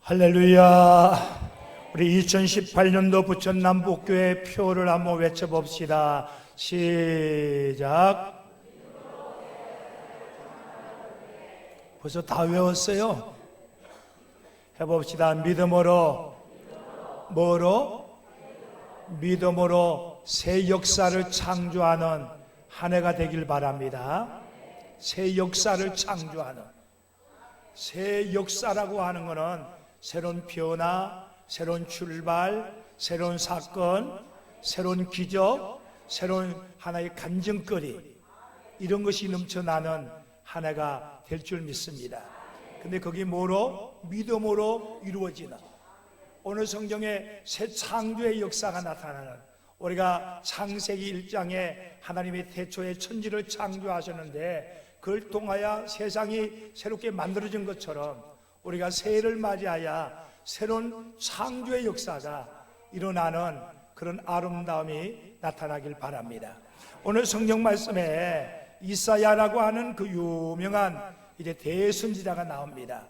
할렐루야. 우리 2018년도 부천 남북교회 표를 한번 외쳐봅시다. 시작. 벌써 다 외웠어요. 해봅시다. 믿음으로 믿음으로 새 역사를 창조하는 한 해가 되길 바랍니다. 새 역사를 창조하는, 새 역사라고 하는 것은 새로운 변화, 새로운 출발, 새로운 사건, 새로운 기적, 새로운 하나의 간증거리, 이런 것이 넘쳐나는 한 해가 될 줄 믿습니다. 근데 그게 뭐로? 믿음으로 이루어지는, 오늘 성경에 새 창조의 역사가 나타나는, 우리가 창세기 1장에 하나님의 태초에 천지를 창조하셨는데 그걸 통하여 세상이 새롭게 만들어진 것처럼 우리가 새해를 맞이하여 새로운 창조의 역사가 일어나는 그런 아름다움이 나타나길 바랍니다. 오늘 성경 말씀에 이사야라고 하는 그 유명한 이제 대선지자가 나옵니다.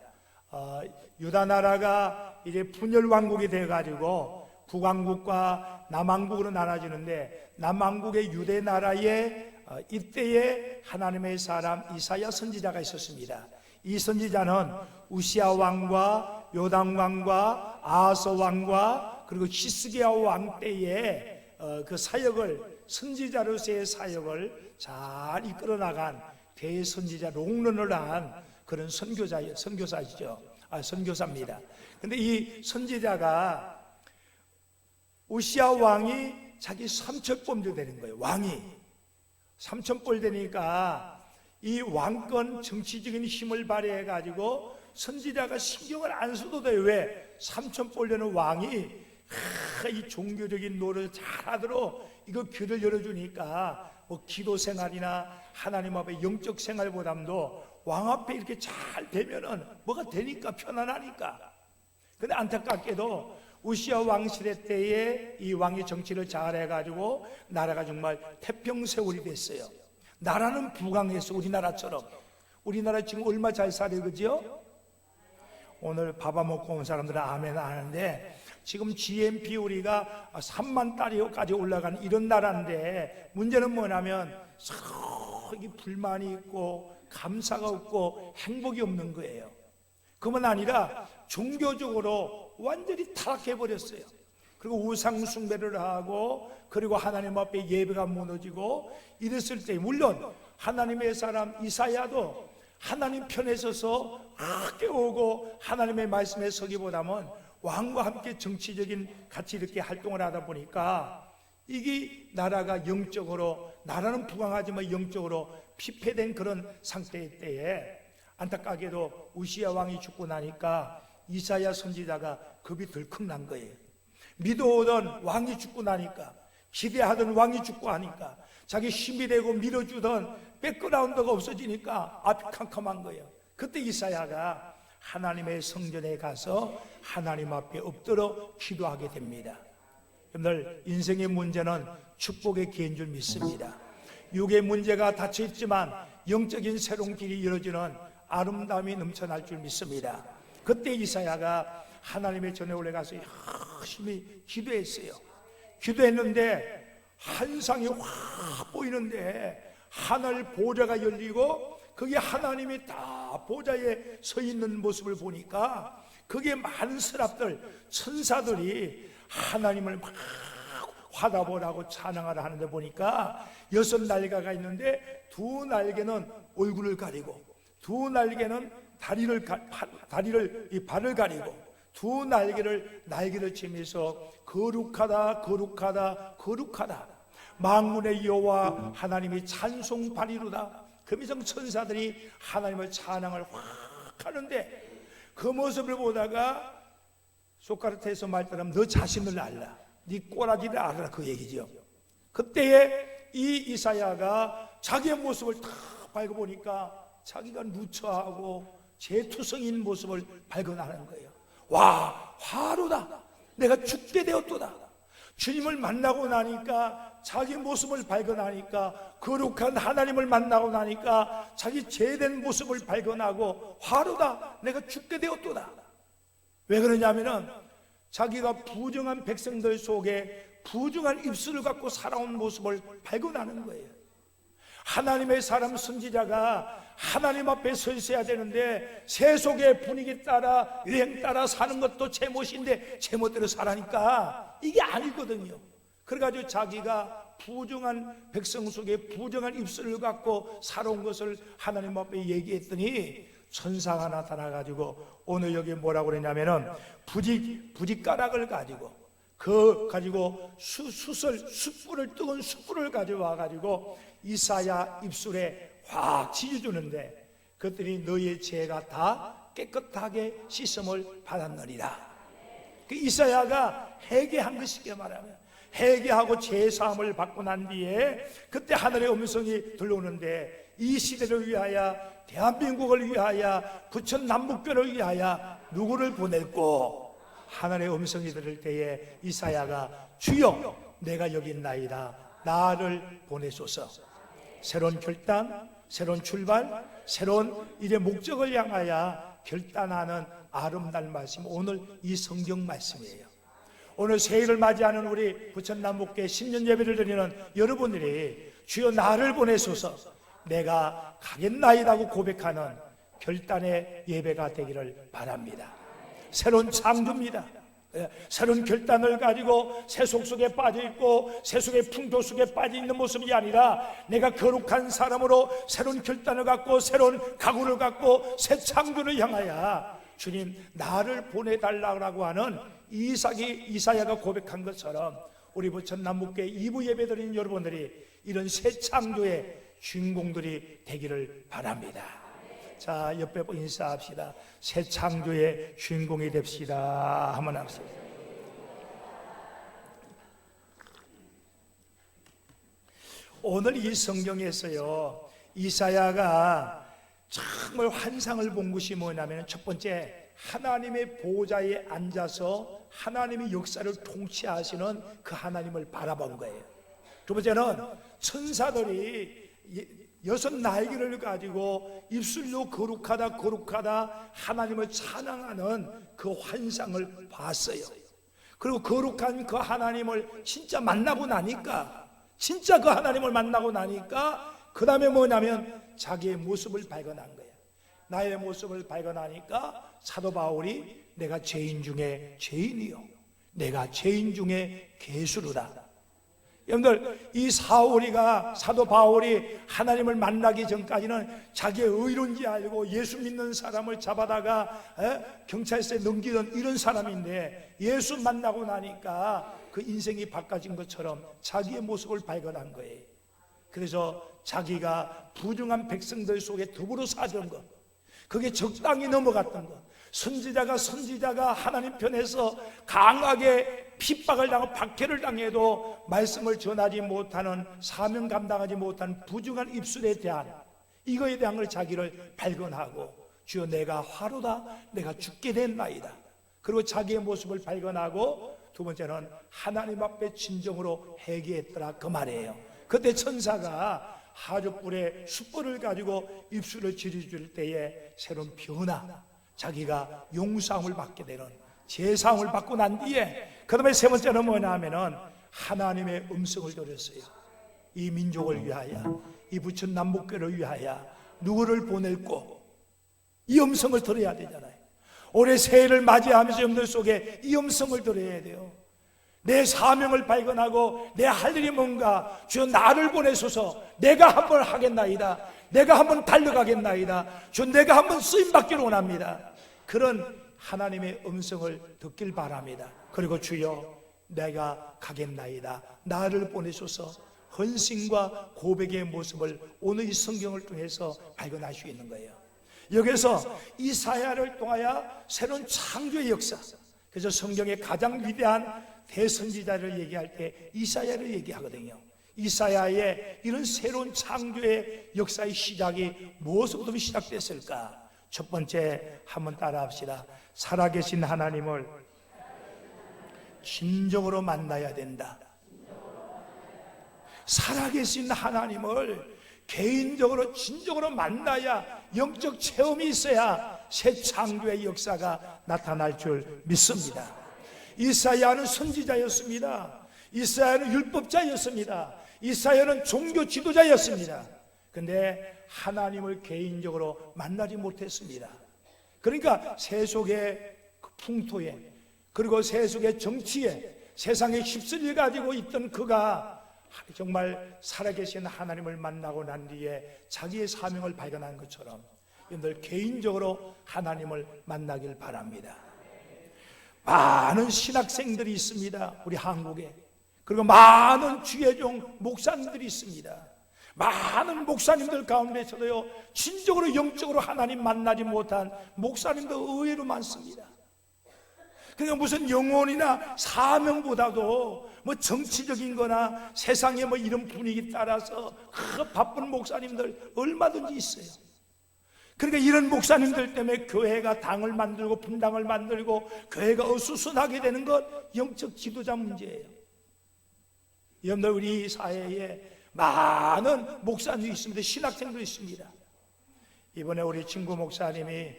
유다 나라가 이제 분열 왕국이 돼가지고 북왕국과 남왕국으로 나눠지는데, 남왕국의 유대 나라에 이때에 하나님의 사람 이사야 선지자가 있었습니다. 이 선지자는 우시아 왕과 요담 왕과 아하스 왕과 그리고 히스기야 왕 때에 그 사역을, 선지자로서의 사역을 잘 이끌어 나간 대선지자, 롱런을 한 그런 선교사입니다. 근데 이 선지자가 우시아 왕이 자기 삼천벌 되는 거예요. 왕이 삼천벌 되니까 이 왕권 정치적인 힘을 발휘해 가지고 선지자가 신경을 안 써도 돼요. 왜? 삼천벌 되는 왕이 이 종교적인 노릇을 잘하도록 이거 귀를 열어주니까 뭐 기도 생활이나 하나님 앞에 영적 생활보담도 왕 앞에 이렇게 잘 되면은 뭐가 되니까, 편안하니까. 근데 안타깝게도 우시아 왕 시대 때에 이 왕이 정치를 잘해가지고 나라가 정말 태평세월이 됐어요. 나라는 부강해서, 우리나라처럼. 우리나라 지금 얼마 잘 살아요, 그죠? 오늘 밥 안 먹고 온 사람들은 아멘 하는데, 지금 GNP 우리가 3만 달러까지 올라가는 이런 나라인데, 문제는 뭐냐면 서로 불만이 있고 감사가 없고 행복이 없는 거예요. 그뿐 아니라 종교적으로 완전히 타락해버렸어요. 그리고 우상 숭배를 하고, 그리고 하나님 앞에 예배가 무너지고 이랬을 때, 물론 하나님의 사람 이사야도 하나님 편에 서서 깨우고 하나님의 말씀에 서기보다는 왕과 함께 정치적인 같이 이렇게 활동을 하다 보니까 이게 나라가 영적으로, 나라는 부강하지만 영적으로 피폐된 그런 상태의 때에 안타깝게도 우시아 왕이 죽고 나니까 이사야 선지자가 겁이 덜컥 난 거예요. 믿어오던 왕이 죽고 나니까, 기대하던 왕이 죽고 하니까, 자기 힘이 되고 밀어주던 백그라운드가 없어지니까 앞이 캄캄한 거예요. 그때 이사야가 하나님의 성전에 가서 하나님 앞에 엎드려 기도하게 됩니다. 여러분들, 인생의 문제는 축복의 기회인 줄 믿습니다. 육의 문제가 닫혀있지만 영적인 새로운 길이 열어지는 아름다움이 넘쳐날 줄 믿습니다. 그때 이사야가 하나님의 전에 올라가서 열심히 기도했어요. 기도했는데 환상이 확 보이는데 하늘 보좌가 열리고 거기에 하나님이 다 보좌에 서 있는 모습을 보니까 거기에 많은 서랍들, 천사들이 하나님을 막 화답을 찬양하라 하는데 보니까 6날개가 있는데 2날개는 얼굴을 가리고, 2날개는 발을 가리고, 2날개를 날개를 치면서 거룩하다 거룩하다 거룩하다, 만군의 여호와 하나님이 찬송 발이로다. 그러면서 천사들이 하나님을 찬양을 확 하는데, 그 모습을 보다가 소크라테스 말처럼 너 자신을 알라, 네 꼬라지를 알아라, 그 얘기죠. 그때에 이 이사야가 자기의 모습을 다 밝아보니까 자기가 누처하고 재투성인 모습을 발견하는 거예요. 와, 화로다, 내가 죽게 되었도다. 주님을 만나고 나니까, 자기 모습을 발견하니까, 거룩한 하나님을 만나고 나니까 자기 죄된 모습을 발견하고, 화로다, 내가 죽게 되었도다. 왜 그러냐면은 자기가 부정한 백성들 속에 부정한 입술을 갖고 살아온 모습을 발견하는 거예요. 하나님의 사람 선지자가 하나님 앞에 서 있어야 되는데 세속의 분위기 따라 유행 따라 사는 것도 제멋인데 제멋대로 살아니까 이게 아니거든요. 그래가지고 자기가 부정한 백성 속에 부정한 입술을 갖고 살아온 것을 하나님 앞에 얘기했더니 천사가 나타나가지고 오늘 여기 뭐라고 그러냐면은 부짓가락을 가지고 숯불을 뜨거운 숯불을 가져와 가지고 이사야 입술에 확 지져주는데 그랬더니 너의 죄가 다 깨끗하게 씻음을 받았느니라. 그 이사야가 회개한 것이게 말하면 회개하고 죄사함을 받고 난 뒤에 그때 하늘의 음성이 들려오는데 이 시대를 위하여 대한민국을 위하여 부천 남북교를 위하여 누구를 보낼고 하늘의 음성이 들을 때에 이사야가 주여 내가 여기 있나이다 나를 보내소서. 새로운 결단, 새로운 출발, 새로운 이제 목적을 향하여 결단하는 아름다운 말씀, 오늘 이 성경 말씀이에요. 오늘 새해를 맞이하는 우리 부천 남북교회 신년 예배를 드리는 여러분들이 주여 나를 보내소서 내가 가겠나이다고 고백하는 결단의 예배가 되기를 바랍니다. 새로운 창조입니다. 새로운 결단을 가지고 세속 속에 빠져있고 세속의 풍조 속에 빠져있는 모습이 아니라 내가 거룩한 사람으로 새로운 결단을 갖고 새로운 각오를 갖고 새 창조를 향하여 주님 나를 보내달라고 하는 이사야가 고백한 것처럼 우리 부천 남북교회 2부 예배드리는 여러분들이 이런 새 창조의 주인공들이 되기를 바랍니다. 자, 옆에 인사합시다. 새 창조의 주인공이 됩시다. 한번 합시다. 오늘 이 성경에서요 이사야가 정말 환상을 본 것이 뭐냐면 첫 번째 하나님의 보좌에 앉아서 하나님의 역사를 통치하시는 그 하나님을 바라본 거예요. 두 번째는 천사들이 6 날개를 가지고 입술로 거룩하다 하나님을 찬양하는 그 환상을 봤어요. 그리고 거룩한 그 하나님을 진짜 만나고 나니까 그 다음에 뭐냐면 자기의 모습을 발견한 거예요. 나의 모습을 발견하니까 사도 바울이 내가 죄인 중에 죄인이요 내가 죄인 중에 괴수로다. 여러분들 이 사도 바울이 하나님을 만나기 전까지는 자기의 의로운지 알고 예수 믿는 사람을 잡아다가 경찰서에 넘기던 이런 사람인데 예수 만나고 나니까 그 인생이 바꿔진 것처럼 자기의 모습을 발견한 거예요. 그래서 자기가 부정한 백성들 속에 더불어 사던 것, 그게 적당히 넘어갔던 것, 선지자가 하나님 편에서 강하게 핍박을 당하고 박해를 당해도 말씀을 전하지 못하는 사명 감당하지 못한 부정한 입술에 대한 이거에 대한 걸 자기를 발견하고 주여 내가 화로다 내가 죽게 됐나이다. 그리고 자기의 모습을 발견하고 두 번째는 하나님 앞에 진정으로 회개했더라 그 말이에요. 그때 천사가 하룻불에 숯불을 가지고 입술을 지려줄 때에 새로운 변화, 자기가 용서함을 받게 되는 제사함을 받고 난 뒤에 그 다음에 세 번째는 뭐냐 하면은 하나님의 음성을 들었어요. 이 민족을 위하여 이 부천 남북교를 위하여 누구를 보낼고 이 음성을 들어야 되잖아요. 올해 새해를 맞이하면서 여러분들 속에 이 음성을 들어야 돼요. 내 사명을 발견하고 내 할 일이 뭔가 주여 나를 보내소서 내가 한번 하겠나이다 내가 한번 달려가겠나이다 주여 내가 한번 쓰임받기를 원합니다. 그런 하나님의 음성을 듣길 바랍니다. 그리고 주여 내가 가겠나이다 나를 보내소서 헌신과 고백의 모습을 오늘 이 성경을 통해서 발견할 수 있는 거예요. 여기서 이사야를 통하여 새로운 창조의 역사, 그래서 성경의 가장 위대한 대선지자를 얘기할 때 이사야를 얘기하거든요. 이사야의 이런 새로운 창조의 역사의 시작이 무엇으로부터 시작됐을까? 첫 번째 한번 따라합시다. 살아계신 하나님을 진정으로 만나야 된다. 살아계신 하나님을 개인적으로 진정으로 만나야, 영적 체험이 있어야 새 창조의 역사가 나타날 줄 믿습니다. 이사야는 선지자였습니다. 이사야는 율법자였습니다. 이사야는 종교 지도자였습니다. 근데 하나님을 개인적으로 만나지 못했습니다. 그러니까 세속의 풍토에, 그리고 세속의 정치에, 세상에 휩쓸려 가지고 있던 그가 정말 살아계신 하나님을 만나고 난 뒤에 자기의 사명을 발견한 것처럼 여러분들 개인적으로 하나님을 만나길 바랍니다. 많은 신학생들이 있습니다, 우리 한국에. 그리고 많은 주의종 목사님들이 있습니다. 많은 목사님들 가운데서도요, 진정으로 영적으로 하나님 만나지 못한 목사님도 의외로 많습니다. 그러니까 무슨 영혼이나 사명보다도 뭐 정치적인 거나 세상의 뭐 이런 분위기 따라서 그 바쁜 목사님들 얼마든지 있어요. 그러니까 이런 목사님들 때문에 교회가 당을 만들고 분당을 만들고 교회가 어수선하게 되는 것, 영적 지도자 문제예요. 여러분들, 우리 사회에 많은 목사님이 있습니다. 신학생도 있습니다. 이번에 우리 친구 목사님이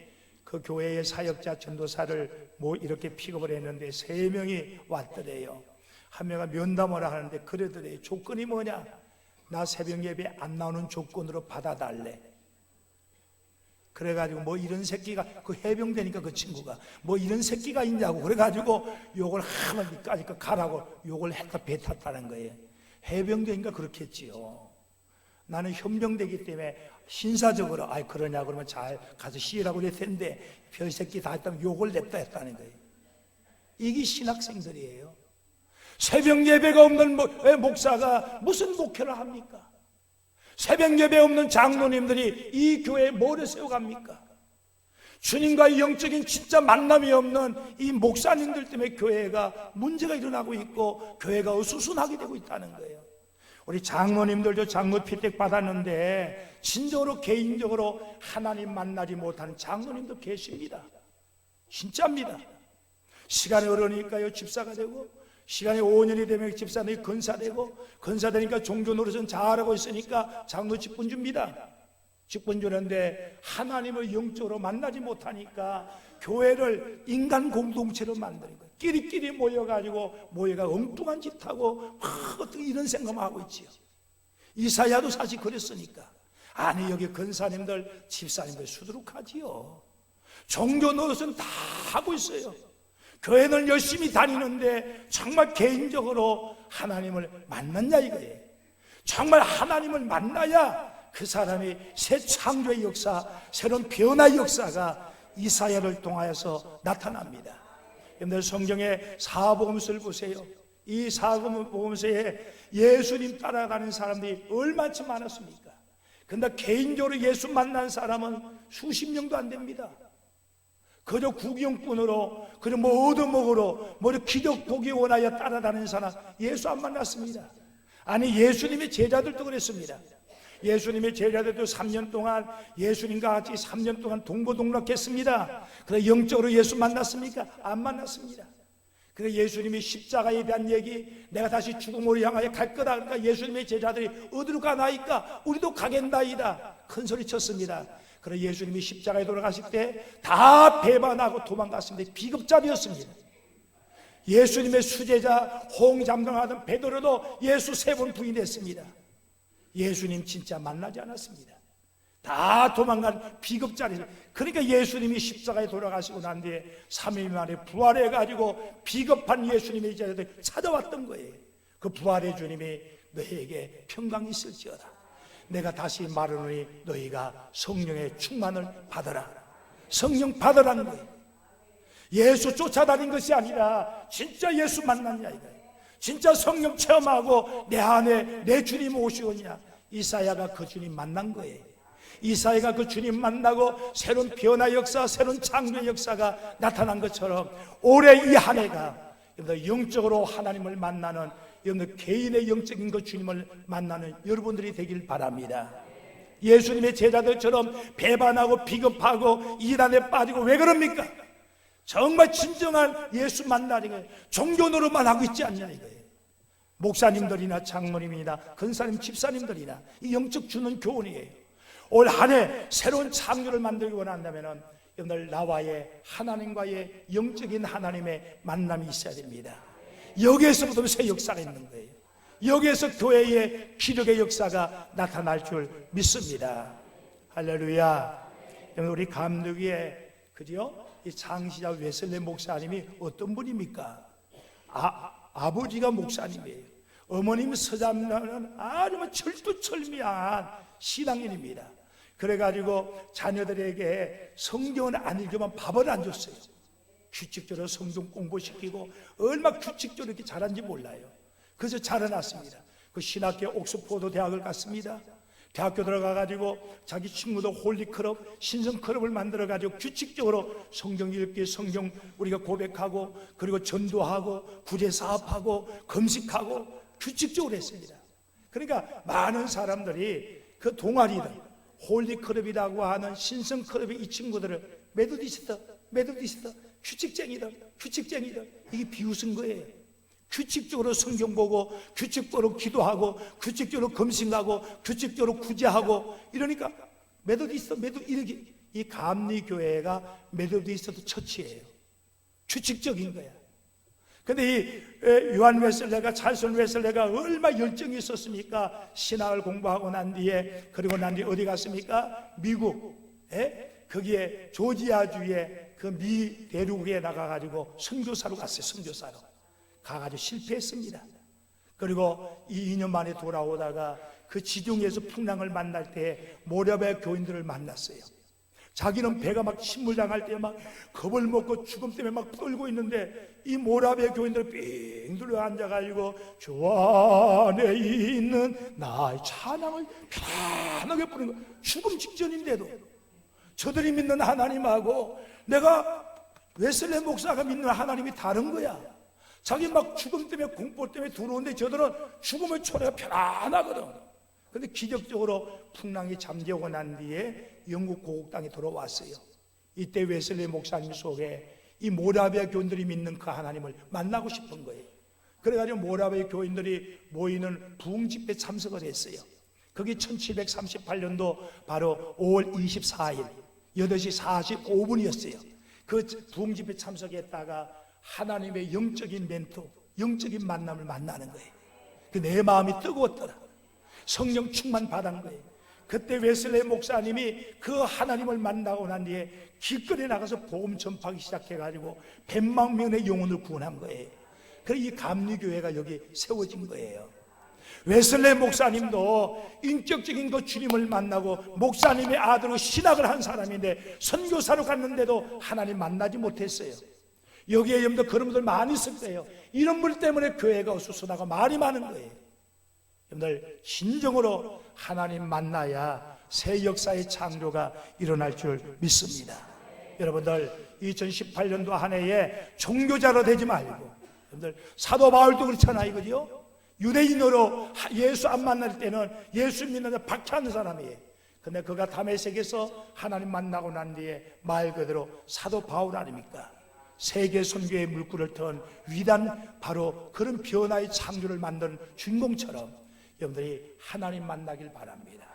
그 교회의 사역자 전도사를 뭐 이렇게 픽업을 했는데 3명이 왔더래요. 한 명은 면담을 하는데 그러더래요. 조건이 뭐냐? 나 새벽 예배 안 나오는 조건으로 받아달래. 그래가지고 뭐 이런 새끼가, 그 해병대니까 그 친구가 뭐 이런 새끼가 있냐고 그래가지고 욕을 하나님까지 가라고 욕을 했다 뱉었다는 거예요. 해병대니까 그렇겠지요. 나는 현병대기 때문에 신사적으로 그러냐 그러면 잘 가서 시라고 그럴 텐데 별새끼 다 했다면 욕을 냈다 했다는 거예요. 이게 신학생들이에요. 새벽 예배가 없는 목사가 무슨 목회를 합니까? 새벽 예배 없는 장로님들이 이 교회에 뭐를 세워갑니까? 주님과의 영적인 진짜 만남이 없는 이 목사님들 때문에 교회가 문제가 일어나고 있고 교회가 어수선하게 되고 있다는 거예요. 우리 장로님들도 장로 피택 받았는데 진정으로 개인적으로 하나님 만나지 못하는 장로님도 계십니다. 진짜입니다. 시간이 흐르니까요 집사가 되고, 시간이 5년이 되면 집사님이 건사되고, 건사되니까 종교 노릇은 잘하고 있으니까 장로 직분 줍니다. 직분 주는데 하나님을 영적으로 만나지 못하니까 교회를 인간 공동체로 만드는 거예요. 끼리끼리 모여가지고 모여가 엉뚱한 짓 하고 어떻게 이런 생각만 하고 있지요. 이사야도 사실 그랬으니까. 아니 여기 건사님들 집사님들 수두룩하지요. 종교 노릇은 다 하고 있어요. 교회는 열심히 다니는데 정말 개인적으로 하나님을 만났냐 이거예요. 정말 하나님을 만나야 그 사람이 새 창조의 역사, 새로운 변화의 역사가 이사야를 통하여서 나타납니다. 여러분들 성경의 사복음서를 보세요. 이 사복음서에 예수님 따라가는 사람들이 얼마나 많았습니까? 그런데 개인적으로 예수 만난 사람은 수십 명도 안 됩니다. 그저 구경꾼으로, 그저 뭐 얻어먹으러, 뭐 기적 보기 원하여 따라다니는 사람 예수 안 만났습니다. 아니 예수님의 제자들도 그랬습니다. 예수님의 제자들도 3년 동안 예수님과 같이 3년 동안 동고동락했습니다. 그래서 영적으로 예수 만났습니까? 안 만났습니다. 그래서 예수님이 십자가에 대한 얘기, 내가 다시 죽음으로 향하여 갈 거다. 그러니까 예수님의 제자들이 어디로 가나이까? 우리도 가겠나이다. 큰 소리 쳤습니다. 그래서 예수님이 십자가에 돌아가실 때 다 배반하고 도망갔습니다. 비겁자비였습니다. 예수님의 수제자 홍잠당하던 베드로도 예수 3번 부인했습니다. 예수님 진짜 만나지 않았습니다. 다 도망간 비겁자리. 그러니까 예수님이 십자가에 돌아가시고 난 뒤에 3일 만에 부활해가지고 비겁한 예수님의 제자들 찾아왔던 거예요. 그 부활의 주님이 너희에게 평강이 있을지어다. 내가 다시 말하노니 너희가 성령의 충만을 받아라. 성령 받으라는 거예요. 예수 쫓아다닌 것이 아니라 진짜 예수 만났냐 이거예요. 진짜 성령 체험하고 내 안에 내 주님 오시오냐. 이사야가 그 주님 만난 거예요. 이사야가 그 주님 만나고 새로운 변화 역사, 새로운 창조 역사가 나타난 것처럼 올해 이 한 해가 영적으로 하나님을 만나는 여러분들 개인의 영적인 그 주님을 만나는 여러분들이 되길 바랍니다. 예수님의 제자들처럼 배반하고 비겁하고 이단에 빠지고 왜 그럽니까? 정말 진정한 예수 만나는 거예요. 종교노릇만 하고 있지 않냐 이거예요. 목사님들이나 장로님이나 근사님, 집사님들이나 이 영적 주는 교훈이에요. 올 한 해 새로운 창조를 만들기 원한다면 여러분들 나와의 하나님과의 영적인 하나님의 만남이 있어야 됩니다. 여기에서부터 새 역사가 있는 거예요. 여기에서 교회의 기력의 역사가 나타날 줄 믿습니다. 할렐루야. 우리 감독의 그죠? 이 창시자 웨슬리 목사님이 어떤 분입니까? 아버지가 목사님이에요. 어머님 서장님은 아주 철두철미한 신앙인입니다. 그래가지고 자녀들에게 성경을 안 읽으면 밥을 안 줬어요. 규칙적으로 성경 공부시키고 얼마나 규칙적으로 이렇게 잘하는지 몰라요. 그래서 자라났습니다. 그 신학교 옥스포드 대학을 갔습니다. 대학교 들어가가지고 자기 친구도 홀리클럽, 신성클럽을 만들어가지고 규칙적으로 성경 읽기, 성경 우리가 고백하고, 그리고 전도하고, 구제사업하고, 금식하고 규칙적으로 했습니다. 그러니까 많은 사람들이 그 동아리들, 홀리클럽이라고 하는 신성클럽의 이 친구들을 메소디스트, 규칙쟁이들 이게 비웃은 거예요. 규칙적으로 성경 보고, 규칙적으로 기도하고, 규칙적으로 금식하고, 규칙적으로 구제하고, 이러니까 이렇게 이 감리교회가 메소디스트 처치예요. 규칙적인 거야. 근데 이 요한 웨슬레가, 찰슨 웨슬레가 얼마나 열정이 있었습니까? 신학을 공부하고 난 뒤에, 그리고 난 뒤에 어디 갔습니까? 미국에, 거기에 조지아주의 그 미 대륙에 나가가지고 선교사로 갔어요. 선교사로 가가지고 실패했습니다. 그리고 2년 만에 돌아오다가 그 지중해에서 풍랑을 만날 때 모압의 교인들을 만났어요. 자기는 배가 막 침몰당할 때 막 겁을 먹고 죽음 때문에 막 떨고 있는데 이 모압의 교인들 삥 둘러 앉아가지고 주 안에 있는 나의 찬양을 편하게 부르는 거예요. 죽음 직전인데도 저들이 믿는 하나님하고 내가 웨슬레 목사가 믿는 하나님이 다른 거야. 자기 막 죽음 때문에 공포 때문에 두려운데 저들은 죽음의 초래가 편안하거든. 그런데 기적적으로 풍랑이 잠재우고 난 뒤에 영국 고국 땅에 돌아왔어요. 이때 웨슬리 목사님 속에 이 모라비아 교인들이 믿는 그 하나님을 만나고 싶은 거예요. 그래가지고 모라비아 교인들이 모이는 부흥 집회 참석을 했어요. 그게 1738년도 바로 5월 24일 8시 45분이었어요. 그 부흥 집회 참석했다가 하나님의 영적인 멘토, 영적인 만남을 만나는 거예요. 내 마음이 뜨거웠더라. 성령 충만 받은 거예요. 그때 웨슬레 목사님이 그 하나님을 만나고 난 뒤에 길거리에 나가서 복음 전파하기 시작해가지고 100만 명의 영혼을 구원한 거예요. 그래서 이 감리교회가 여기 세워진 거예요. 웨슬레 목사님도 인격적인 그 주님을 만나고 목사님의 아들로 신학을 한 사람인데 선교사로 갔는데도 하나님 만나지 못했어요. 여기에 여러분들 그런 분들 많이 있을 거예요. 이런 분 때문에 교회가 어수선하고 말이 많은 거예요. 여러분들 진정으로 하나님 만나야 새 역사의 창조가 일어날 줄 믿습니다. 여러분들 2018년도 한 해에 종교자로 되지 말고, 여러분들 사도 바울도 그렇잖아요, 그죠? 유대인으로 예수 안 만날 때는 예수 믿는데 박해하는 사람이에요. 근데 그가 다메섹에서 하나님 만나고 난 뒤에 말 그대로 사도 바울 아닙니까? 세계 선교의 물꼬를 턴 위대한 바로 그런 변화의 창조를 만든 주인공처럼 여러분들이 하나님 만나길 바랍니다.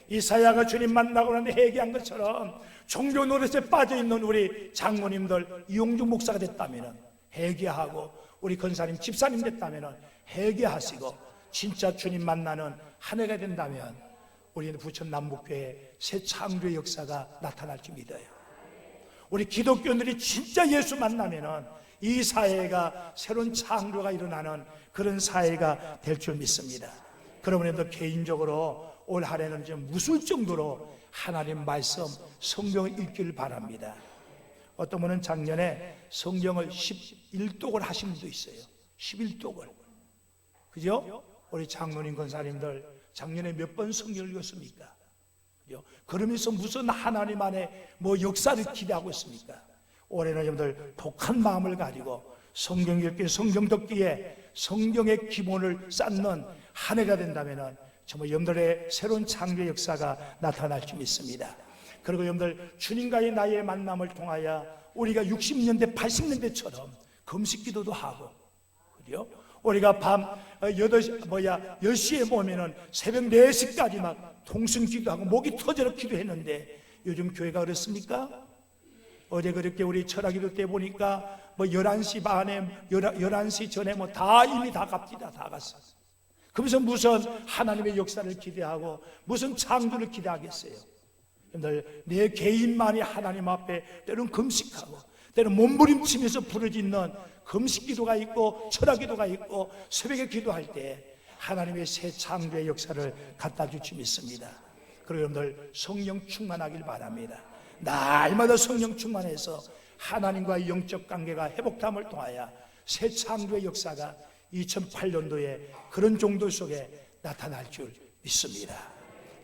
이사야가 주님 만나고 난 뒤에 회개한 것처럼 종교 노릇에 빠져있는 우리 장로님들, 이용주 목사가 됐다면 회개하고, 우리 권사님, 집사님 됐다면 회개하시고 진짜 주님 만나는 한 해가 된다면 우리는 부천 남북교회 새 창조의 역사가 나타날 줄 믿어요. 우리 기독교인들이 진짜 예수 만나면 이 사회가 새로운 창조가 일어나는 그런 사회가 될 줄 믿습니다. 그러므로 개인적으로 올 한 해는 좀 무술 정도로 하나님 말씀, 성경을 읽기를 바랍니다. 어떤 분은 작년에 성경을 11독을 하신 분도 있어요. 11독을. 그죠? 우리 장로님, 권사님들 작년에 몇 번 성경을 읽었습니까? 그죠? 그러면서 무슨 하나님 안에 뭐 역사를 기대하고 있습니까? 올해는 여러분들 독한 마음을 가지고 성경 읽기, 성경 듣기에 성경의 기본을 쌓는 한 해가 된다면 정말 여러분들의 새로운 창조의 역사가 나타날 줄 믿습니다. 그리고 여러분들 주님과의 나의 만남을 통하여 우리가 60년대, 80년대처럼 금식 기도도 하고, 그죠? 우리가 밤 10시에 모이면은 새벽 4시까지 막 통성 기도하고 목이 터져라 기도했는데 요즘 교회가 그렇습니까? 어제 그렇게 우리 철학기도 때 보니까 11시 반에 11시 전에 다 이미 다 갑니다. 다 갔어. 그러면서 무슨 하나님의 역사를 기대하고 무슨 창조를 기대하겠어요? 내 개인만이 하나님 앞에 때로는 금식하고 때로는 몸부림치면서 부르짖는 금식기도가 있고 철학기도가 있고 새벽에 기도할 때 하나님의 새 창조의 역사를 갖다 주시 믿습니다. 그리고 여러분들 성령 충만하길 바랍니다. 날마다 성령 충만해서 하나님과의 영적 관계가 회복됨을 통하여 새 창조의 역사가 2008년도에 그런 종도 속에 나타날 줄 믿습니다.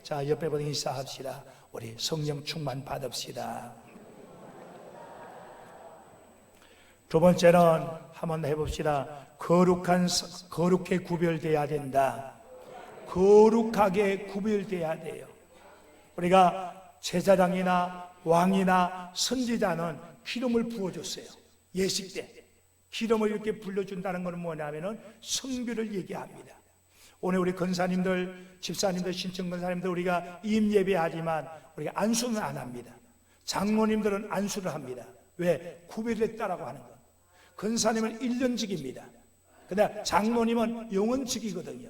자, 옆에 보고 인사합시다. 우리 성령 충만 받읍시다. 두 번째는 한번 해봅시다. 거룩하게 구별돼야 된다. 거룩하게 구별돼야 돼요. 우리가 제사장이나 왕이나 선지자는 기름을 부어줬어요. 예식 때 기름을 이렇게 불려준다는 것은 뭐냐면은 성비를 얘기합니다. 오늘 우리 권사님들, 집사님들, 신청 권사님들 우리가 임예배하지만 우리가 안수는 안 합니다. 장로님들은 안수를 합니다. 왜? 구별했다라고 하는 것. 권사님은 1년직입니다. 근데 장로님은 영원직이거든요.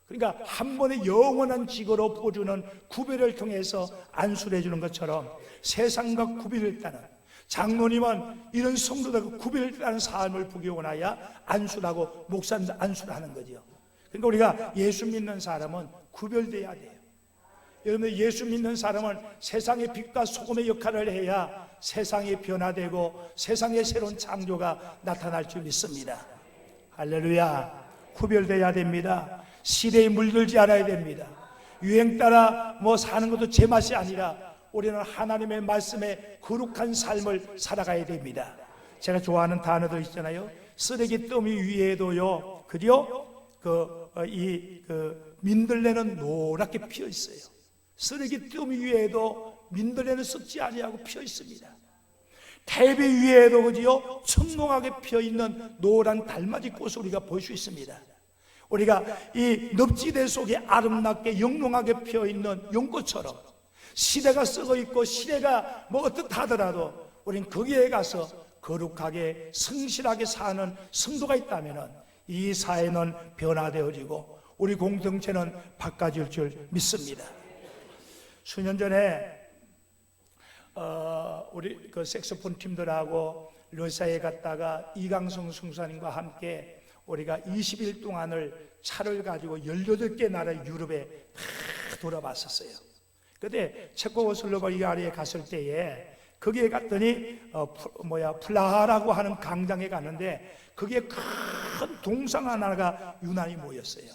그러니까 한 번에 영원한 직으로 뽑아주는 구별을 통해서 안수를 해주는 것처럼 세상과 구별했다는 장로님은 이런 성도들과 구별했다는 삶을 보기 원하여 안수를 하고 목사님도 안수를 하는 거죠. 그러니까 우리가 예수 믿는 사람은 구별돼야 돼요. 여러분들 예수 믿는 사람은 세상의 빛과 소금의 역할을 해야 세상이 변화되고 세상의 새로운 창조가 나타날 줄 믿습니다. 할렐루야. 구별돼야 됩니다. 시대에 물들지 않아야 됩니다. 유행 따라 사는 것도 제맛이 아니라 우리는 하나님의 말씀에 거룩한 삶을 살아가야 됩니다. 제가 좋아하는 단어도 있잖아요. 쓰레기 더미 위에도요, 그죠? 민들레는 노랗게 피어 있어요. 쓰레기 더미 위에도 민들레는 썩지 아니하고 피어 있습니다. 대비 위에도 그지요? 청롱하게 피어 있는 노란 달맞이 꽃을 우리가 볼 수 있습니다. 우리가 이 늪지대 속에 아름답게 영롱하게 피어 있는 연꽃처럼 시대가 썩어 있고 시대가 어떻다더라도 우린 거기에 가서 거룩하게 성실하게 사는 성도가 있다면 이 사회는 변화되어지고 우리 공동체는 바꿔질 줄 믿습니다. 수년 전에 우리 색소폰 팀들하고 러시아에 갔다가 이강성 성사님과 함께 우리가 20일 동안을 차를 가지고 18개 나라 유럽에 다 돌아봤었어요. 그때 체코슬로바키아에 갔을 때에 거기에 갔더니 플라하라고 하는 강장에 갔는데 거기에 큰 동상 하나가 유난히 모였어요.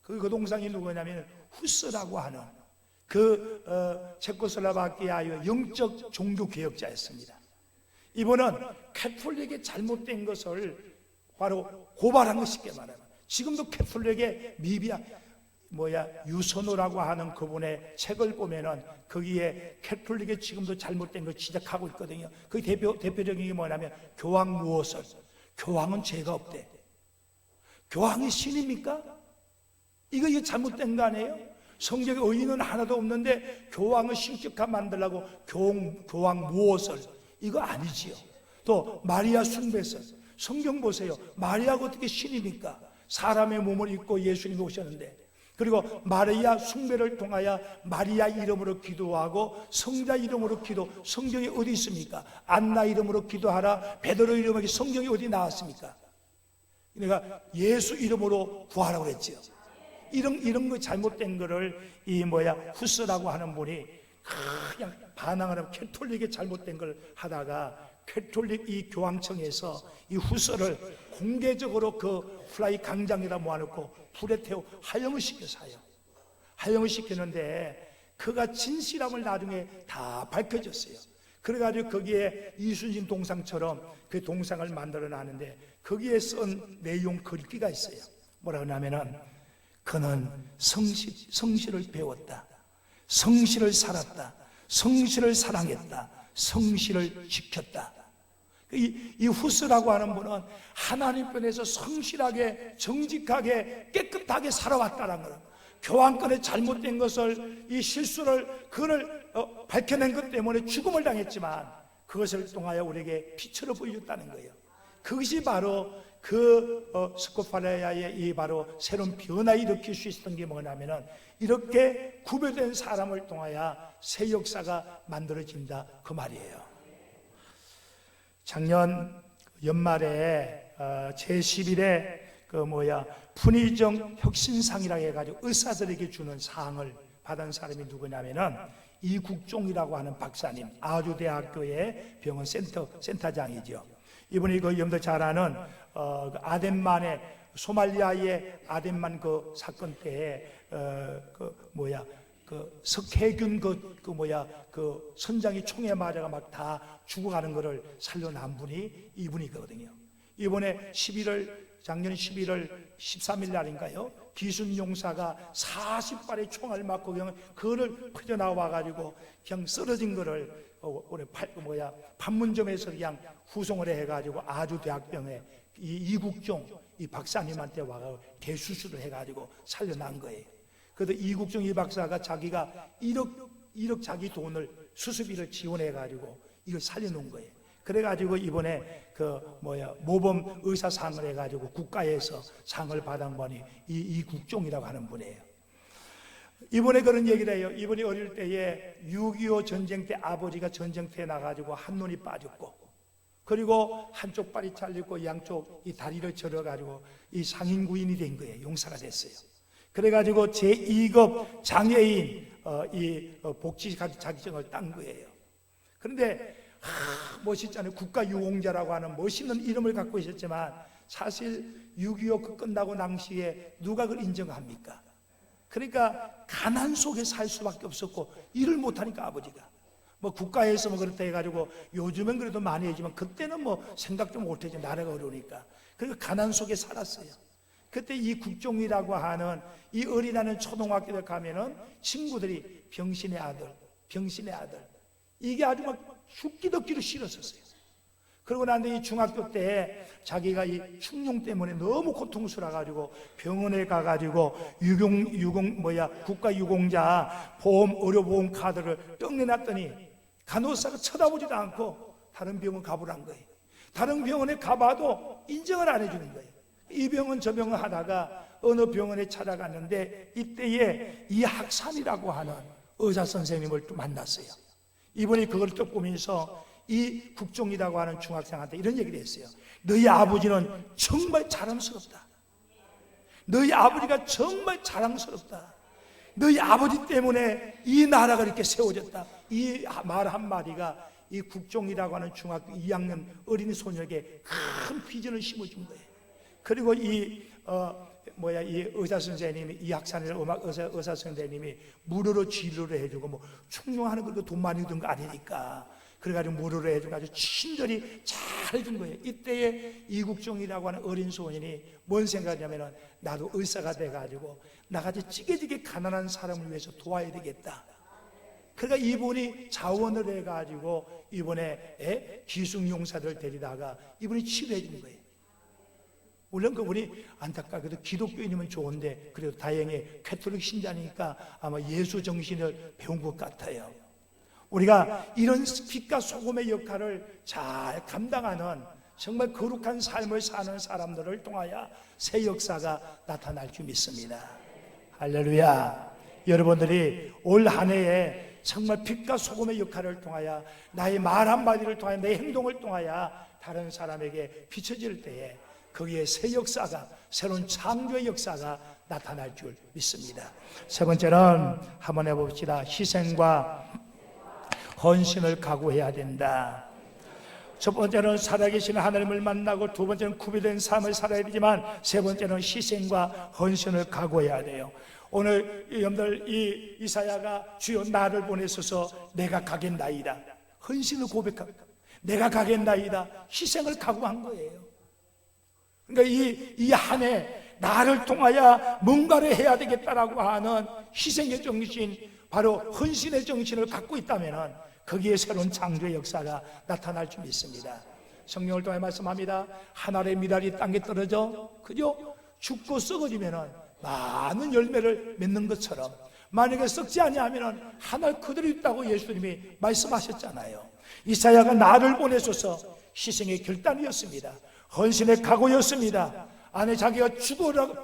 그 동상이 누구냐면 후스라고 하는 체코슬로바키아의 영적 종교 개혁자였습니다. 이분은 캐톨릭의 잘못된 것을 바로 고발한 것 쉽게 말하면 지금도 캐톨릭의 유선호라고 하는 그분의 책을 보면은 거기에 캐톨릭의 지금도 잘못된 걸 지적하고 있거든요. 그 대표적인 게 뭐냐면 교황 무엇을? 교황은 죄가 없대. 교황이 신입니까? 이거 잘못된 거 아니에요? 성경에 의인은 하나도 없는데 교황을 신격화 만들려고 교황 무엇을? 이거 아니지요. 또 마리아 숭배설. 성경 보세요. 마리아가 어떻게 신입니까? 사람의 몸을 입고 예수님이 오셨는데, 그리고 마리아 숭배를 통하여 마리아 이름으로 기도하고 성자 이름으로 기도, 성경이 어디 있습니까? 안나 이름으로 기도하라, 베드로 이름으로 성경이 어디 나왔습니까? 그러니까 예수 이름으로 구하라고 했지요. 이런 거 잘못된 거를 후스라고 하는 분이 그냥 반항을 하고 캐톨릭의 잘못된 걸 하다가 캐톨릭 이 교황청에서 이 후스를 공개적으로 그 플라이 강장에다 모아놓고 불에 태워 하영을 시켰어요. 하영을 시켰는데 그가 진실함을 나중에 다 밝혀졌어요. 그래가지고 거기에 이순신 동상처럼 그 동상을 만들어 놨는데 거기에 쓴 내용 글귀가 있어요. 뭐라 하냐면은 그는 성실을 배웠다, 성실을 살았다, 성실을 사랑했다, 성실을 지켰다. 이 후스라고 하는 분은 하나님 편에서 성실하게 정직하게 깨끗하게 살아왔다는 거예요. 교환권에 잘못된 것을 이 실수를 그걸 밝혀낸 것 때문에 죽음을 당했지만 그것을 통하여 우리에게 빛으로 보여줬다는 거예요. 그것이 바로 스코팔레아의 이 바로 새로운 변화를 일으킬 수 있었던 게 뭐냐면은 이렇게 구별된 사람을 통하여 새 역사가 만들어진다 그 말이에요. 작년 연말에 제11회 푸니정 혁신상이라고 해가지고 의사들에게 주는 상을 받은 사람이 누구냐면은 이국종이라고 하는 박사님, 아주대학교의 병원 센터장이죠. 이분이 여러분들 잘 아는 아덴만의 소말리아의 아덴만 그 사건 때에 석해균 그 선장이 총에 맞아가 막 다 죽어가는 것을 살려난 분이 이분이거든요. 이번에 작년 11월 13일 날인가요? 기순용사가 40발의 총알 맞고 그냥 그거를 퍼져나와가지고 그냥 쓰러진 거를 판문점에서 그냥 후송을 해가지고 아주 대학병에 이국종 이 박사님한테 와서 대수술을 해가지고 살려난 거예요. 그래도 이국종 이 박사가 자기가 1억 자기 돈을 수술비를 지원해가지고 이걸 살려놓은 거예요. 그래가지고 이번에 모범 의사상을 해가지고 국가에서 상을 받은 분이 이국종이라고 하는 분이에요. 이번에 그런 얘기를 해요. 이분이 어릴 때에 6.25 전쟁 때 아버지가 전쟁터에 나가지고 한눈이 빠졌고, 그리고 한쪽 발이 잘렸고 양쪽 이 다리를 절어가지고 이 상인구인이 된 거예요. 용사가 됐어요. 그래가지고 제2급 장애인 복지 자격증을 딴 거예요. 그런데 멋있잖아요. 국가유공자라고 하는 멋있는 이름을 갖고 있었지만 사실 6.25 끝나고 당시에 누가 그걸 인정합니까? 그러니까 가난 속에 살 수밖에 없었고 일을 못하니까 아버지가 국가에서 그렇다 해가지고 요즘엔 그래도 많이 해지만 그때는 생각도 못했지. 나라가 어려우니까. 그러니까 가난 속에 살았어요. 그때 이 국종이라고 하는 이 어린아는 초등학교에 가면은 친구들이 병신의 아들 이게 아주 막 죽기도 기도 싫었었어요. 그러고 난데 이 중학교 때 자기가 이 충룡 때문에 너무 고통스러워가지고 병원에 가가지고 국가유공자 의료보험 카드를 떡 내놨더니 간호사가 쳐다보지도 않고 다른 병원 가보란 거예요. 다른 병원에 가봐도 인정을 안 해주는 거예요. 이 병원 저 병원 하다가 어느 병원에 찾아갔는데 이때에 이학산이라고 하는 의사 선생님을 또 만났어요. 이분이 그걸 또 보면서 이 국종이라고 하는 중학생한테 이런 얘기를 했어요. 너희 아버지는 정말 자랑스럽다. 너희 아버지가 정말 자랑스럽다. 너희 아버지 때문에 이 나라가 이렇게 세워졌다. 이 말 한마디가 이 국종이라고 하는 중학교 2학년 어린이 소녀에게 큰 비전을 심어준 거예요. 그리고 이 의사 선생님이 이 학산이라는 의사 선생님이 무료로 진료를 해주고 충용하는 것도 돈 많이 든 거 아니니까 그래가지고 무료로 해줘가지고 친절히 잘 해준 거예요. 이때에 이국종이라고 하는 어린 소년이 뭔 생각이냐면은 나도 의사가 돼가지고 나같이 찌개지게 가난한 사람을 위해서 도와야 되겠다. 그러니까 이분이 자원을 해가지고 이번에 기숙용사들 데리다가 이분이 치료해 준 거예요. 물론 그분이 안타깝게도 기독교인이면 좋은데 그래도 다행히 캐톨릭 신자니까 아마 예수 정신을 배운 것 같아요. 우리가 이런 빛과 소금의 역할을 잘 감당하는 정말 거룩한 삶을 사는 사람들을 통하여 새 역사가 나타날 줄 믿습니다. 할렐루야. 여러분들이 올 한 해에 정말 빛과 소금의 역할을 통하여 나의 말 한마디를 통하여 내 행동을 통하여 다른 사람에게 비춰질 때에 거기에 새 역사가, 새로운 창조의 역사가 나타날 줄 믿습니다. 세 번째는 한번 해봅시다. 희생과 헌신을 각오해야 된다. 첫 번째는 살아계신 하나님을 만나고, 두 번째는 구비된 삶을 살아야 되지만, 세 번째는 희생과 헌신을 각오해야 돼요. 오늘 여러분들 이 이사야가 주여 나를 보내소서 내가 가겠나이다. 헌신을 고백합니다. 내가 가겠나이다. 희생을 각오한 거예요. 그러니까 이 한 해 나를 통하여 뭔가를 해야 되겠다라고 하는 희생의 정신, 바로 헌신의 정신을 갖고 있다면 거기에 새로운 창조의 역사가 나타날 줄 믿습니다. 성령을 통해 말씀합니다. 한 알의 미랄이 땅에 떨어져 그저 죽고 썩어지면은 많은 열매를 맺는 것처럼, 만약에 썩지 아니하면은 한 알 그대로 있다고 예수님이 말씀하셨잖아요. 이사야가 나를 보내소서 희생의 결단이었습니다. 헌신의 각오였습니다. 안에 자기가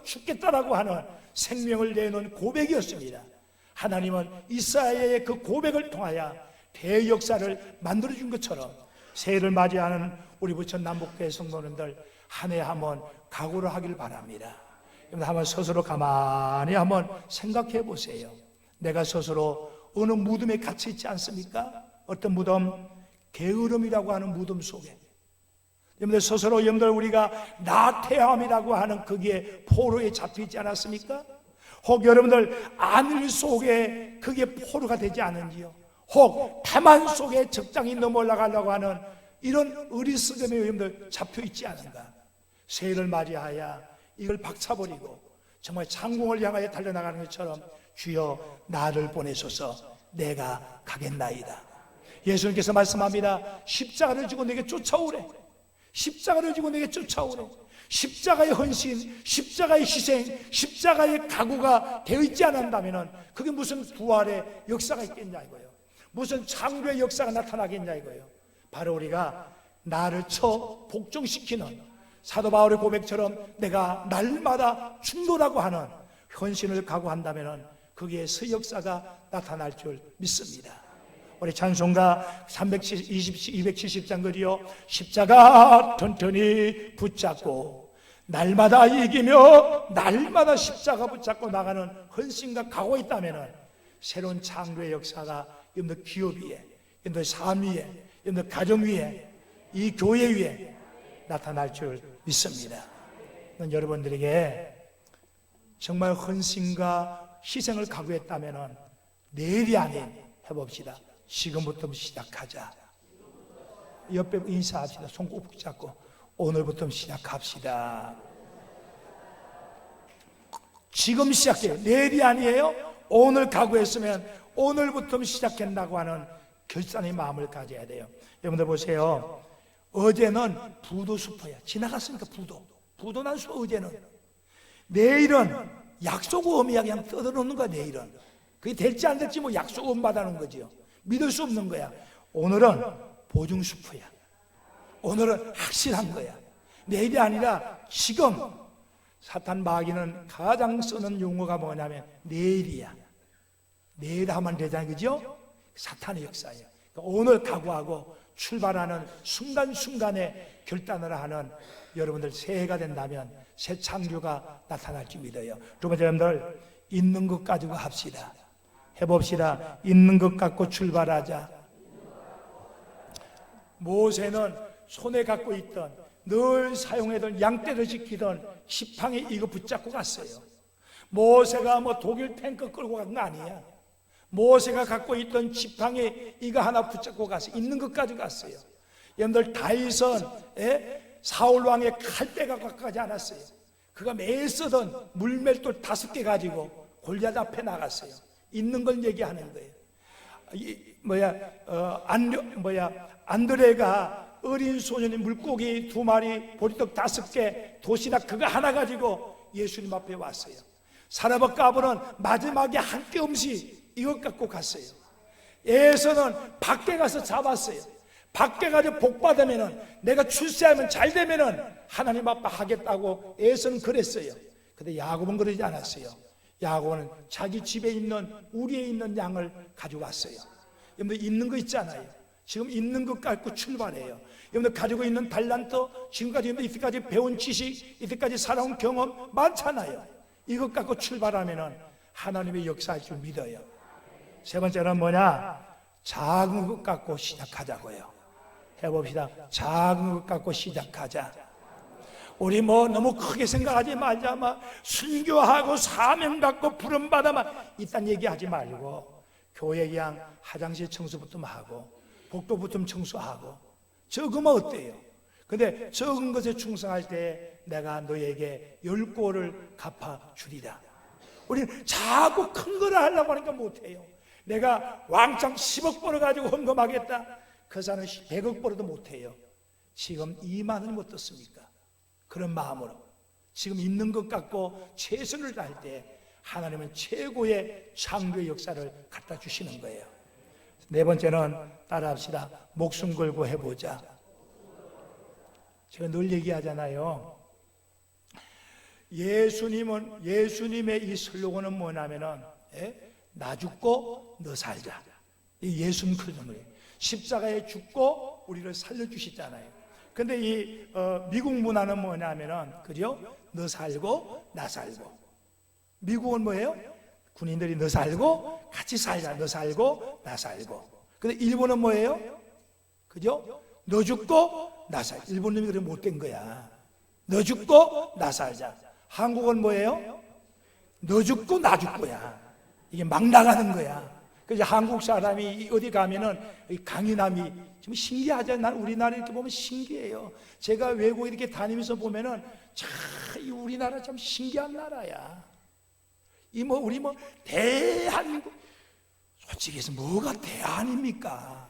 죽겠다라고 하는 생명을 내놓은 고백이었습니다. 하나님은 이사야의 그 고백을 통하여 대역사를 만들어준 것처럼 새해를 맞이하는 우리 부천 남북교회 성도님들 한 해 한번 각오를 하길 바랍니다. 한번 스스로 가만히 한번 생각해 보세요. 내가 스스로 어느 무덤에 갇혀 있지 않습니까? 어떤 무덤? 게으름이라고 하는 무덤 속에. 여러분들 스스로 여러분들 우리가 나태함이라고 하는 거기에 포로에 잡혀 있지 않았습니까? 혹 여러분들 안일 속에 그게 포로가 되지 않은지요? 혹 태만 속에 적장이 넘어 올라가려고 하는 이런 어리석음에 여러분들 잡혀 있지 않은가? 새해를 맞이하여 이걸 박차버리고 정말 창공을 향하여 달려나가는 것처럼 주여 나를 보내소서 내가 가겠나이다. 예수님께서 말씀합니다. 십자가를 지고 내게 쫓아오래. 십자가를 지고 내게 쫓아오래. 십자가의 헌신, 십자가의 희생, 십자가의 각오가 되어 있지 않는다면 그게 무슨 부활의 역사가 있겠냐 이거예요. 무슨 창조의 역사가 나타나겠냐 이거예요. 바로 우리가 나를 쳐 복종시키는 사도 바울의 고백처럼 내가 날마다 충돌하고 하는 헌신을 각오한다면 거기에 새 역사가 나타날 줄 믿습니다. 우리 찬송가 270장 그리요 십자가 튼튼히 붙잡고 날마다 이기며 날마다 십자가 붙잡고 나가는 헌신과 각오 있다면 새로운 창조의 역사가 여러분들 기업 위에, 여러분들 삶 위에, 여러분들 가정 위에, 이 교회 위에 나타날 줄 믿습니다. 여러분들에게 정말 헌신과 희생을 각오했다면 내일이 아닌 해봅시다. 지금부터 시작하자. 옆에 인사합시다. 손 꼭 붙잡고 오늘부터 시작합시다. 지금 시작해요. 내일이 아니에요. 오늘 각오했으면 오늘부터 시작한다고 하는 결단의 마음을 가져야 돼요. 여러분들 보세요. 어제는 부도수포야. 지나갔으니까 부도 난 수. 어제는. 내일은 약속 어미야. 그냥 떠들어놓는 거야. 내일은 그게 될지 안 될지 뭐 약속 음 받아놓은 거지요. 믿을 수 없는 거야. 오늘은 보증수포야. 오늘은 확실한 거야. 내일이 아니라 지금. 사탄 마귀는 가장 쓰는 용어가 뭐냐면 내일이야. 내일 하면 되잖아요. 그죠? 사탄의 역사예요. 그러니까 오늘 각오하고 출발하는 순간순간에 결단을 하는 여러분들 새해가 된다면 새 창조가 나타날 줄 믿어요. 두 번째, 여러분들 있는 것 가지고 합시다. 해봅시다. 있는 것 갖고 출발하자. 모세는 손에 갖고 있던 늘 사용하던 양떼를 지키던 지팡이 이거 붙잡고 갔어요. 모세가 뭐 독일 탱크 끌고 간 거 아니야. 모세가 갖고 있던 지팡이 이거 하나 붙잡고 갔어요. 있는 것 가지고 갔어요. 여러분들 다윗은 사울 왕의 칼대가 가까지 않았어요. 그가 매일 쓰던 물맷돌 5개 가지고 골리앗 앞에 나갔어요. 있는 걸 얘기하는 거예요. 안드레가 어린 소년이 물고기 2마리, 보리떡 5개, 도시락 그거 하나 가지고 예수님 앞에 왔어요. 사라밧 까불은 마지막에 한 뼘 음식 이것 갖고 갔어요. 에서는 밖에 가서 잡았어요. 밖에 가서 복 받으면은 내가 출세하면 잘 되면은 하나님 아빠 하겠다고 에서는 그랬어요. 근데 야곱은 그러지 않았어요. 야곱은 자기 집에 있는 우리에 있는 양을 가져왔어요. 여러분들 있는 거 있잖아요. 지금 있는 것 갖고 출발해요. 여러분들 가지고 있는 달란트, 지금까지 이때까지 배운 지식, 이때까지 살아온 경험 많잖아요. 이것 갖고 출발하면은 하나님의 역사할 줄 믿어요. 세 번째는 뭐냐? 작은 것 갖고 시작하자고요. 해봅시다. 작은 것 갖고 시작하자. 우리 뭐 너무 크게 생각하지 말자. 막 순교하고 사명 갖고 부름받아만 이딴 얘기하지 말고 교회 그냥 화장실 청소부터 하고 복도부터 청소하고 적으면 어때요? 근데 적은 것에 충성할 때 내가 너에게 10골을 갚아주리라. 우리는 자꾸 큰 거를 하려고 하니까 못해요. 내가 왕창 10억 벌어가지고 헌금하겠다. 그 사람은 100억 벌어도 못해요. 지금 2만 원이면 어떻습니까? 그런 마음으로 지금 있는 것 갖고 최선을 다할 때 하나님은 최고의 창조의 역사를 갖다 주시는 거예요. 네 번째는 따라합시다. 목숨 걸고 해보자. 제가 늘 얘기하잖아요. 예수님의 이 슬로건은 뭐냐면은 나 죽고 너 살자. 이 예수님 그런 거예요. 십자가에 죽고 우리를 살려주시잖아요. 근데 이 미국 문화는 뭐냐면은 그죠? 너 살고 나 살고. 미국은 뭐예요? 군인들이 너 살고 같이 살자. 너 살고 나 살고. 근데 일본은 뭐예요? 그죠? 너 죽고 나 살자. 일본 놈이 그래 못된 거야. 너 죽고 나 살자. 한국은 뭐예요? 너 죽고 나 죽고야. 이게 막 나가는 거야. 그래서 한국 사람이 어디 가면은 강인함이 좀 신기하죠. 난 우리나라 이렇게 보면 신기해요. 제가 외국 이렇게 다니면서 보면은 참 이 우리나라 참 신기한 나라야. 우리 대한민국 솔직히 해서 뭐가 대한입니까?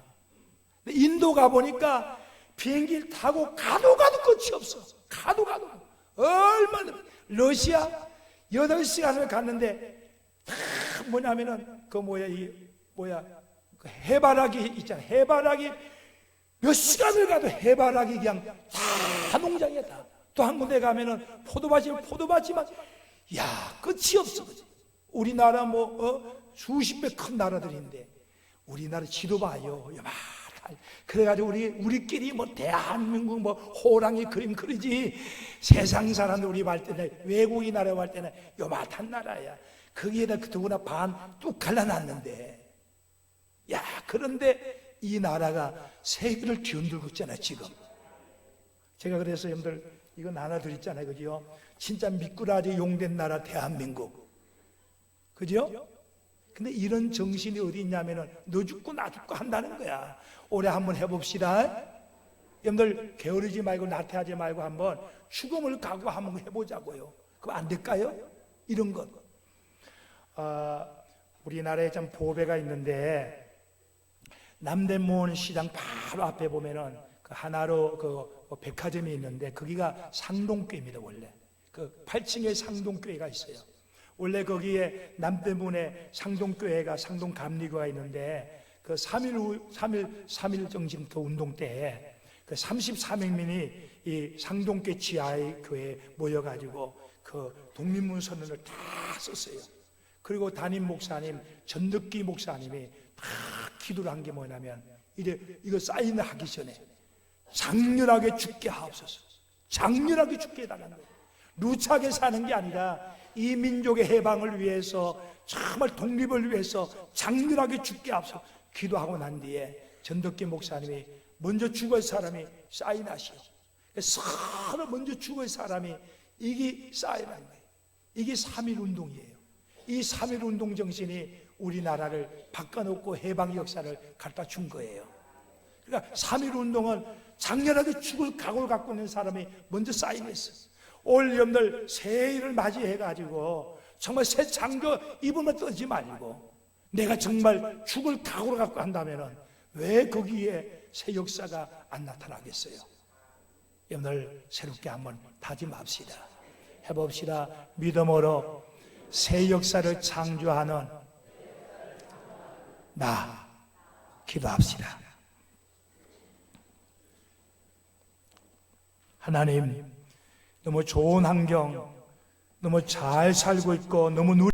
인도 가보니까 비행기를 타고 가도 끝이 없어. 가도 얼마나 러시아 8시간을 갔는데 다 뭐냐면은 그 해바라기 있잖아. 해바라기 몇 시간을 가도 해바라기 그냥 다 농장이야 다. 또 한 군데 가면은 포도밭이만 야 끝이 없어. 그치? 우리나라 수십 배 큰 나라들인데 우리나라 지도 봐요. 그래가지고 우리끼리 대한민국 호랑이 그림 그리지. 세상 사람들 우리 볼 때는 외국인 나라 볼 때는 요만한 나라야. 거기에다 더구나 반 뚝 갈라놨는데 그런데 이 나라가 세계를 뒤흔들고 있잖아요 지금. 제가 그래서 여러분들 이거 나눠드렸잖아요. 그죠? 진짜 미꾸라지 용된 나라 대한민국. 그죠? 근데 이런 정신이 어디 있냐면은 너 죽고 나 죽고 한다는 거야. 올해 한번 해봅시다. 여러분들 게으르지 말고 나태하지 말고 한번 죽음을 각오 한번 해보자고요. 그럼 안 될까요? 이런 것. 우리나라에 참 보배가 있는데 남대문 시장 바로 앞에 보면은 그 하나로 그 백화점이 있는데 거기가 상동교회입니다. 원래 그 8층에 상동교회가 있어요. 원래 거기에 남대문에 상동교회가 상동감리교가 있는데 그 3.1 정신 그 운동 때 그 34명이 이 상동교회 지하의 교회에 모여가지고 그 독립문 선언을 다 썼어요. 그리고 담임 목사님 전덕기 목사님이 다 기도를 한 게 뭐냐면 이거 사인을 하기 전에 장렬하게 죽게 하옵소서. 장렬하게 죽게 해달라는 거예요. 누차게 사는 게 아니라 이 민족의 해방을 위해서 정말 독립을 위해서 장렬하게 죽게 하옵소서. 기도하고 난 뒤에 전덕기 목사님이 먼저 죽을 사람이 사인하시오. 서로 먼저 죽을 사람이 이게 사인하는 거예요. 이게 3.1 운동이에요. 이 3.1 운동 정신이 우리나라를 바꿔놓고 해방 역사를 갖다 준 거예요. 그러니까 3.1 운동은 장렬하게 죽을 각오를 갖고 있는 사람이 먼저 사인했어. 올 여러분들 새해를 맞이해가지고 정말 새 창조 이불만 떠지 말고 내가 정말 죽을 각오를 갖고 한다면 왜 거기에 새 역사가 안 나타나겠어요? 여러분들 새롭게 한번 다짐합시다. 해봅시다. 믿음으로 새 역사를 창조하는 나 기도합시다. 하나님, 너무 좋은 환경, 너무 잘 살고 있고 너무